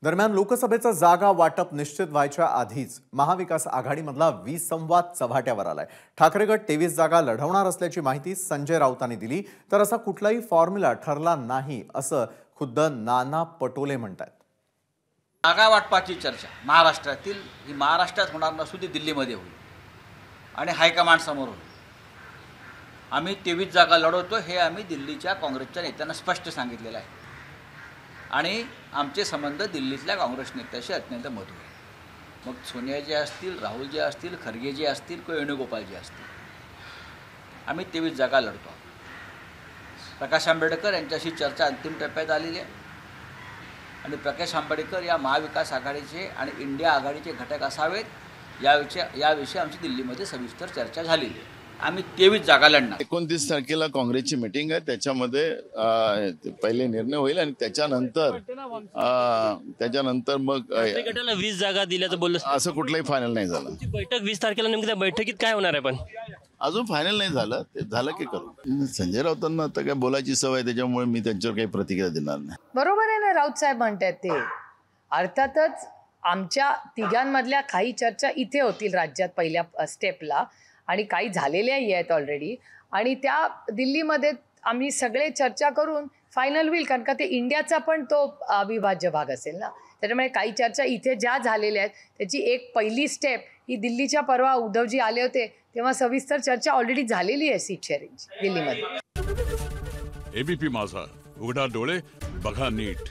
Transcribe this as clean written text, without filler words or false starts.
दरम्यान लोकसभेचं जागा वाटप निश्चित व्हायच्या आधीच महाविकास आघाडीमधला विसंवाद चव्हाट्यावर आलाय। ठाकरे गट 23 जागा लढवणार असल्याची माहिती संजय राऊतांनी दिली, तर असा कुठलाही फॉर्म्युला ठरला नाही असं खुद्द नाना पटोले म्हणतात। जागा वाटपाची चर्चा महाराष्ट्रातील ही महाराष्ट्रात होणार नसून ती दिल्लीमध्ये होईल आणि हायकमांड समोर होईल। आम्ही 23 जागा लढवतो हे आम्ही दिल्लीच्या काँग्रेसच्या नेत्यांना स्पष्ट सांगितलेलं आहे आणि आमचे संबंध दिल्लीतल्या काँग्रेस नेत्याशी अत्यंत मधुर आहे। मग सोनियाजी असतील, राहुलजी असतील, खरगेजी असतील किंवा वेणुगोपालजी असतील, आम्ही 23 जागा लढतो। प्रकाश आंबेडकर यांच्याशी चर्चा अंतिम टप्प्यात आलेली आहे आणि प्रकाश आंबेडकर या महाविकास आघाडीचे आणि इंडिया आघाडीचे घटक असावेत याविषयी आमची दिल्लीमध्ये सविस्तर चर्चा झालेली आहे। आम्ही 23 जागा लढणार। 29 तारखेला काँग्रेसची मीटिंग आहे, त्याच्यामध्ये पहिले निर्णय होईल आणि त्याच्यानंतर मग गटाला 20 जागा दिल्याचं बोललं। असं कुठलंही फायनल नाही झालं। बैठक 20 तारखेला नेमकी त्या बैठकीत काय होणार आहे? पण अजून फायनल नाही झालं, ते झालं की करू। संजय राऊतांना आता काय बोलायची सवय, त्याच्यामुळे मी त्यांच्यावर काही प्रतिक्रिया देणार नाही। बरोबर आहे ना, राऊत साहेब म्हणतात ते। अर्थातच आमच्या तिघांमधल्या काही चर्चा इथे होतील राज्यात पहिल्या स्टेपला आणि काही झालेल्याही आहेत ऑलरेडी, आणि त्या दिल्लीमध्ये आम्ही सगळे चर्चा करून फायनल होईल, कारण का ते इंडियाचा पण तो अविभाज्य भाग असेल ना। त्याच्यामुळे काही चर्चा इथे ज्या झालेल्या आहेत त्याची एक पहिली स्टेप ही दिल्लीच्या परवा उद्धवजी आले होते तेव्हा सविस्तर चर्चा ऑलरेडी झालेली आहे सीट शेअरिंग दिल्लीमध्ये। एबीपी माझा, उघडा डोळे बघा नीट।